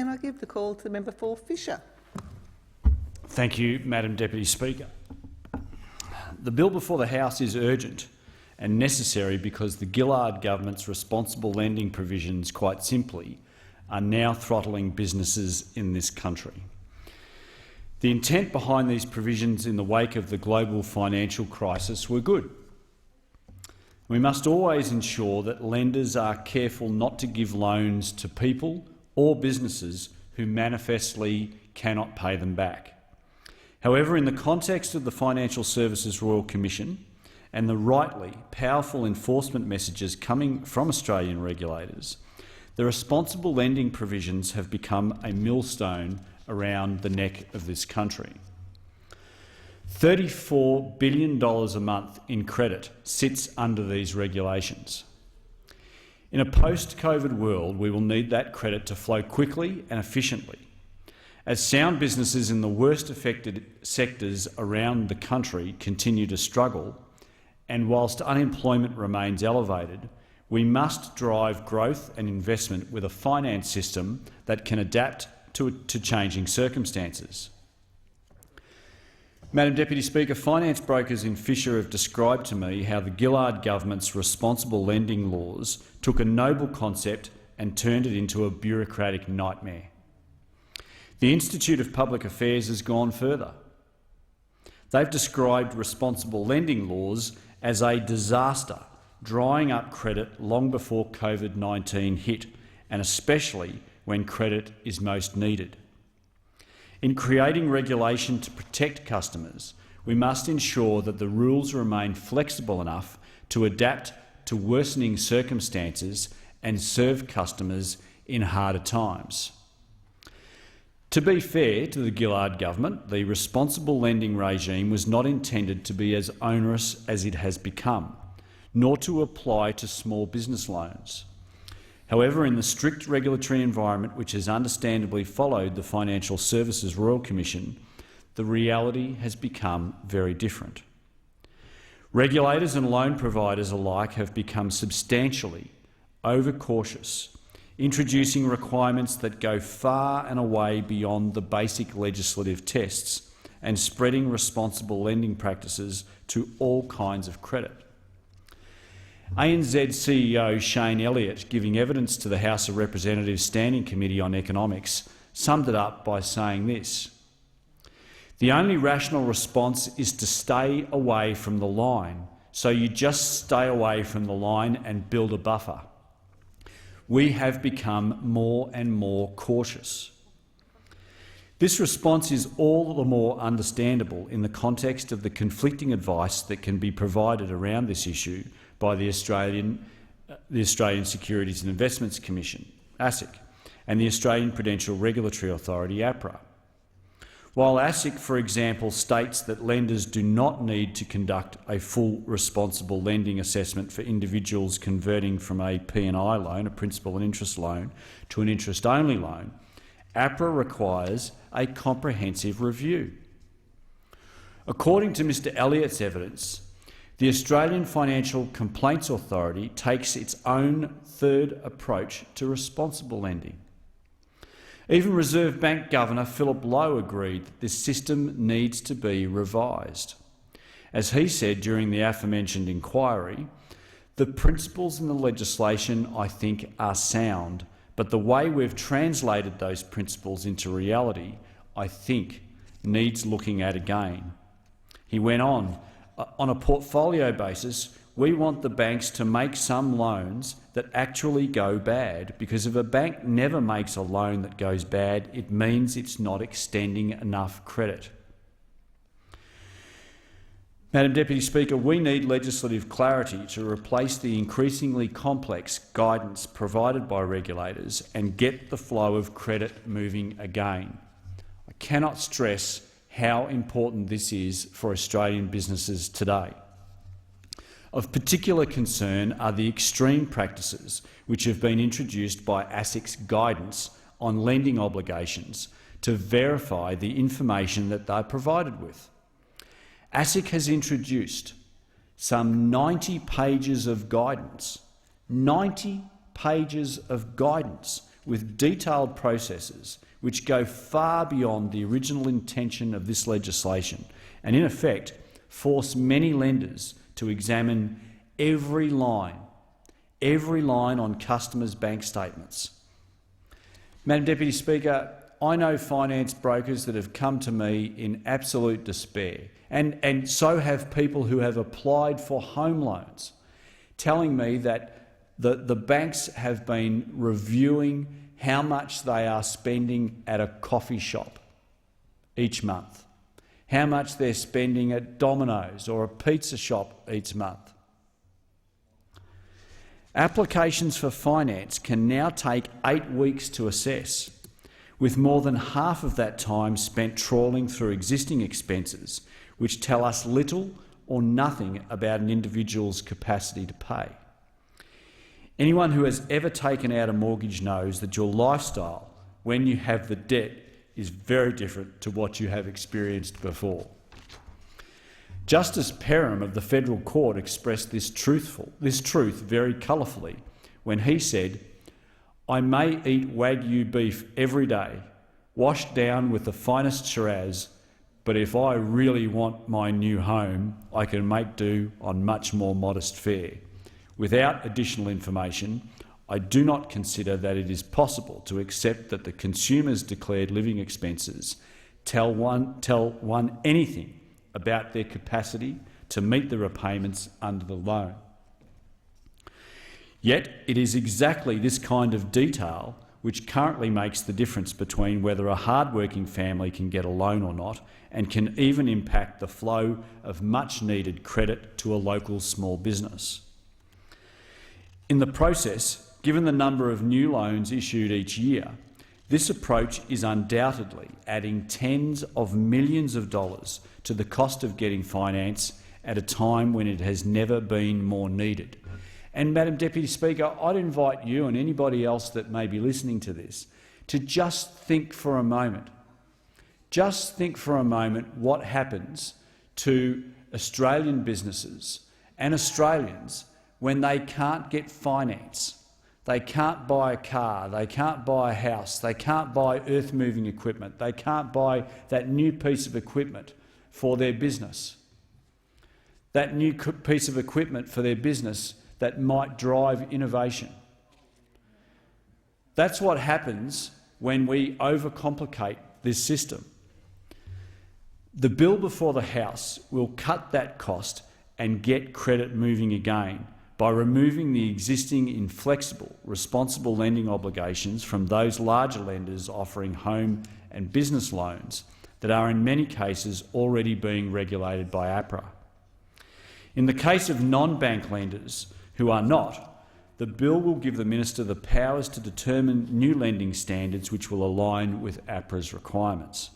and I give the call to the member for Fisher. Thank you, Madam Deputy Speaker. The bill before the House is urgent and necessary because the Gillard government's responsible lending provisions, quite simply, are now throttling businesses in this country. The intent behind these provisions in the wake of the global financial crisis were good. We must always ensure that lenders are careful not to give loans to people or businesses who manifestly cannot pay them back. However, in the context of the Financial Services Royal Commission and the rightly powerful enforcement messages coming from Australian regulators, the responsible lending provisions have become a millstone around the neck of this country. $34 billion a month in credit sits under these regulations. In a post-COVID world, we will need that credit to flow quickly and efficiently. As sound businesses in the worst affected sectors around the country continue to struggle, and whilst unemployment remains elevated, we must drive growth and investment with a finance system that can adapt to changing circumstances. Madam Deputy Speaker, finance brokers in Fisher have described to me how the Gillard government's responsible lending laws took a noble concept and turned it into a bureaucratic nightmare. The Institute of Public Affairs has gone further. They've described responsible lending laws as a disaster, drying up credit long before COVID-19 hit, and especially when credit is most needed. In creating regulation to protect customers, we must ensure that the rules remain flexible enough to adapt to worsening circumstances and serve customers in harder times. To be fair to the Gillard government, the responsible lending regime was not intended to be as onerous as it has become, nor to apply to small business loans. However, in the strict regulatory environment which has understandably followed the Financial Services Royal Commission, the reality has become very different. Regulators and loan providers alike have become substantially overcautious, introducing requirements that go far and away beyond the basic legislative tests and spreading responsible lending practices to all kinds of credit. ANZ CEO Shane Elliott, giving evidence to the House of Representatives Standing Committee on Economics, summed it up by saying this: "The only rational response is to stay away from the line, so you just stay away from the line and build a buffer. We have become more and more cautious." This response is all the more understandable in the context of the conflicting advice that can be provided around this issue by the Australian Securities and Investments Commission, ASIC, and the Australian Prudential Regulatory Authority, APRA. While ASIC, for example, states that lenders do not need to conduct a full responsible lending assessment for individuals converting from a P&I loan, a principal and interest loan, to an interest-only loan, APRA requires a comprehensive review. According to Mr Elliott's evidence, the Australian Financial Complaints Authority takes its own third approach to responsible lending. Even Reserve Bank Governor Philip Lowe agreed that this system needs to be revised. As he said during the aforementioned inquiry, "The principles in the legislation, I think, are sound, but the way we've translated those principles into reality, I think, needs looking at again." He went on a portfolio basis, we want the banks to make some loans that actually go bad, because if a bank never makes a loan that goes bad, it means it's not extending enough credit. Madam Deputy Speaker, we need legislative clarity to replace the increasingly complex guidance provided by regulators and get the flow of credit moving again. I cannot stress how important this is for Australian businesses today. Of particular concern are the extreme practices which have been introduced by ASIC's guidance on lending obligations to verify the information that they're provided with. ASIC has introduced some 90 pages of guidance, 90 pages of guidance, with detailed processes which go far beyond the original intention of this legislation and, in effect, force many lenders to examine every line on customers' bank statements. Madam Deputy Speaker, I know finance brokers that have come to me in absolute despair, and so have people who have applied for home loans, telling me that the banks have been reviewing how much they are spending at a coffee shop each month, how much they're spending at Domino's or a pizza shop each month. Applications for finance can now take 8 weeks to assess, with more than half of that time spent trawling through existing expenses, which tell us little or nothing about an individual's capacity to pay. Anyone who has ever taken out a mortgage knows that your lifestyle, when you have the debt, is very different to what you have experienced before. Justice Perham of the Federal Court expressed this truth very colourfully when he said, "I may eat Wagyu beef every day, washed down with the finest Shiraz, but if I really want my new home, I can make do on much more modest fare. Without additional information, I do not consider that it is possible to accept that the consumer's declared living expenses tell one anything about their capacity to meet the repayments under the loan." Yet it is exactly this kind of detail which currently makes the difference between whether a hard-working family can get a loan or not, and can even impact the flow of much-needed credit to a local small business. In the process, given the number of new loans issued each year, this approach is undoubtedly adding tens of millions of dollars to the cost of getting finance at a time when it has never been more needed. And, Madam Deputy Speaker, I'd invite you and anybody else that may be listening to this to just think for a moment. Just think for a moment what happens to Australian businesses and Australians when they can't get finance. They can't buy a car, they can't buy a house, they can't buy earth-moving equipment, they can't buy that new piece of equipment for their business. That new piece of equipment for their business that might drive innovation. That's what happens when we overcomplicate this system. The bill before the House will cut that cost and get credit moving again by removing the existing inflexible, responsible lending obligations from those larger lenders offering home and business loans that are in many cases already being regulated by APRA. In the case of non-bank lenders who are not, the bill will give the Minister the powers to determine new lending standards which will align with APRA's requirements.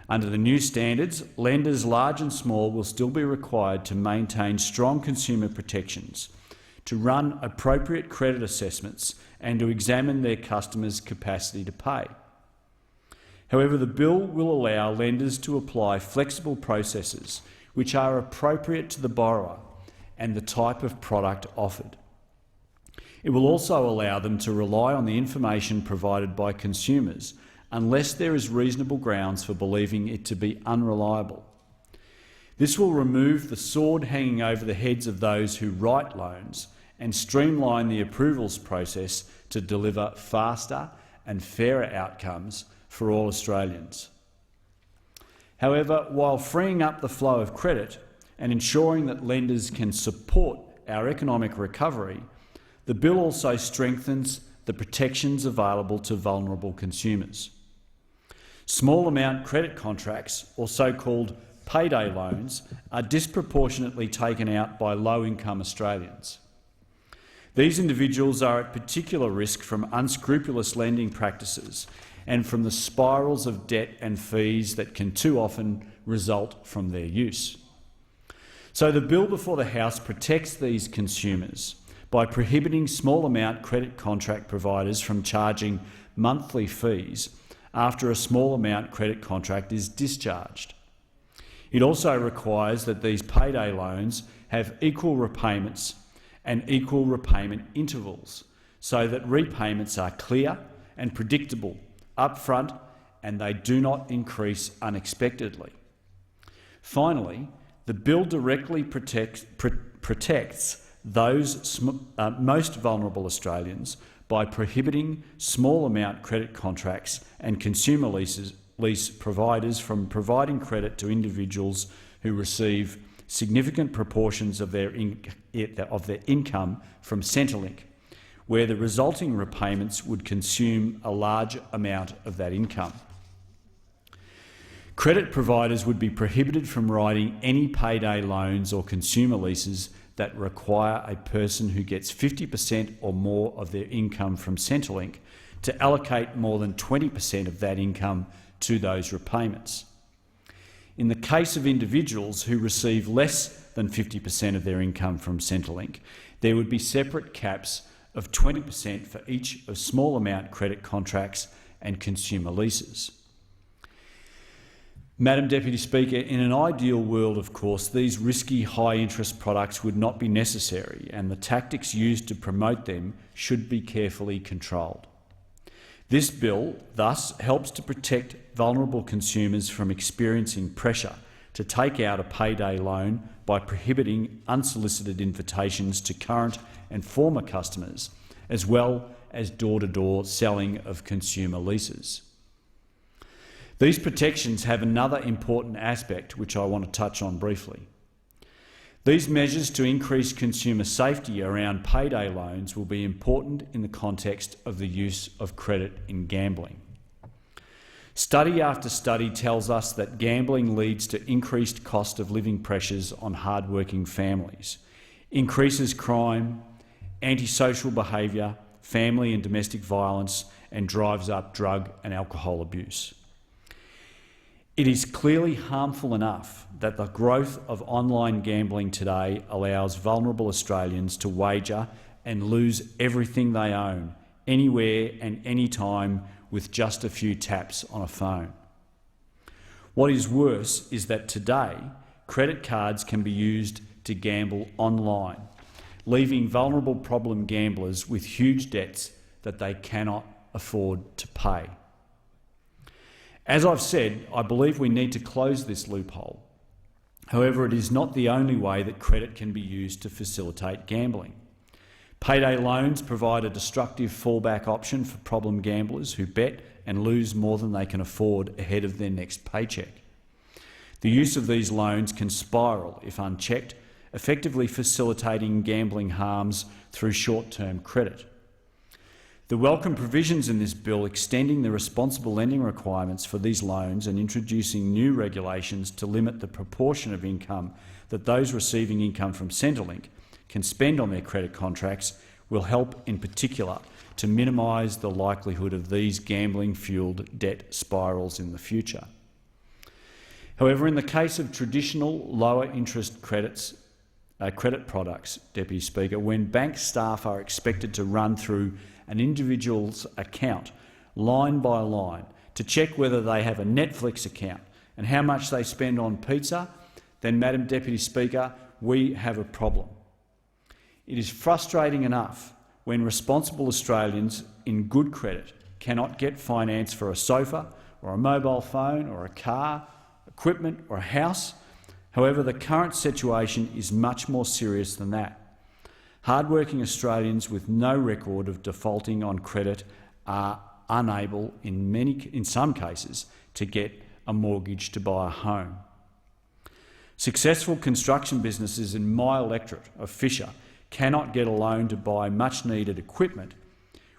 Under the new standards, lenders large and small will still be required to maintain strong consumer protections, to run appropriate credit assessments and to examine their customers' capacity to pay. However, the bill will allow lenders to apply flexible processes which are appropriate to the borrower and the type of product offered. It will also allow them to rely on the information provided by consumers unless there is reasonable grounds for believing it to be unreliable. This will remove the sword hanging over the heads of those who write loans and streamline the approvals process to deliver faster and fairer outcomes for all Australians. However, while freeing up the flow of credit and ensuring that lenders can support our economic recovery, the bill also strengthens the protections available to vulnerable consumers. Small amount credit contracts, or so-called payday loans, are disproportionately taken out by low-income Australians. These individuals are at particular risk from unscrupulous lending practices and from the spirals of debt and fees that can too often result from their use. So the bill before the House protects these consumers by prohibiting small amount credit contract providers from charging monthly fees after a small amount credit contract is discharged. It also requires that these payday loans have equal repayments and equal repayment intervals so that repayments are clear and predictable upfront, and they do not increase unexpectedly. Finally, the bill directly protects those most vulnerable Australians by prohibiting small amount credit contracts and consumer lease providers from providing credit to individuals who receive significant proportions of their income from Centrelink, where the resulting repayments would consume a large amount of that income. Credit providers would be prohibited from writing any payday loans or consumer leases that require a person who gets 50% or more of their income from Centrelink to allocate more than 20% of that income to those repayments. In the case of individuals who receive less than 50% of their income from Centrelink, there would be separate caps of 20% for each of small amount credit contracts and consumer leases. Madam Deputy Speaker, in an ideal world, of course, these risky high-interest products would not be necessary, and the tactics used to promote them should be carefully controlled. This bill thus helps to protect vulnerable consumers from experiencing pressure to take out a payday loan by prohibiting unsolicited invitations to current and former customers, as well as door-to-door selling of consumer leases. These protections have another important aspect which I want to touch on briefly. These measures to increase consumer safety around payday loans will be important in the context of the use of credit in gambling. Study after study tells us that gambling leads to increased cost of living pressures on hard-working families, increases crime, antisocial behaviour, family and domestic violence, and drives up drug and alcohol abuse. It is clearly harmful enough that the growth of online gambling today allows vulnerable Australians to wager and lose everything they own, anywhere and anytime, with just a few taps on a phone. What is worse is that today, credit cards can be used to gamble online, leaving vulnerable problem gamblers with huge debts that they cannot afford to pay. As I've said, I believe we need to close this loophole. However, it is not the only way that credit can be used to facilitate gambling. Payday loans provide a destructive fallback option for problem gamblers who bet and lose more than they can afford ahead of their next paycheck. The use of these loans can spiral if unchecked, effectively facilitating gambling harms through short-term credit. The welcome provisions in this bill extending the responsible lending requirements for these loans and introducing new regulations to limit the proportion of income that those receiving income from Centrelink can spend on their credit contracts will help in particular to minimise the likelihood of these gambling-fuelled debt spirals in the future. However, in the case of traditional lower-interest credit products, Deputy Speaker, when bank staff are expected to run through an individual's account line by line to check whether they have a Netflix account and how much they spend on pizza, then, Madam Deputy Speaker, we have a problem. It is frustrating enough when responsible Australians in good credit cannot get finance for a sofa or a mobile phone or a car, equipment or a house. However, the current situation is much more serious than that. Hard-working Australians with no record of defaulting on credit are unable, in some cases, to get a mortgage to buy a home. Successful construction businesses in my electorate of Fisher cannot get a loan to buy much-needed equipment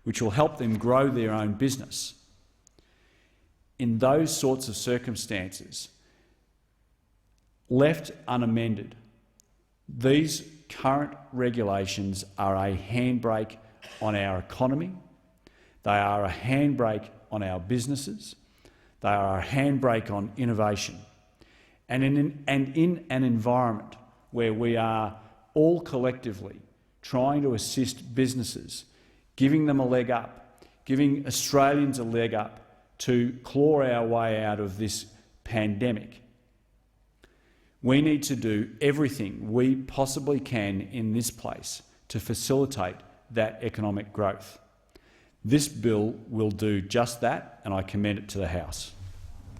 which will help them grow their own business. In those sorts of circumstances, left unamended, these current regulations are a handbrake on our economy, they are a handbrake on our businesses, they are a handbrake on innovation. And in an environment where we are all collectively trying to assist businesses, giving them a leg up, giving Australians a leg up to claw our way out of this pandemic, we need to do everything we possibly can in this place to facilitate that economic growth. This bill will do just that, and I commend it to the House.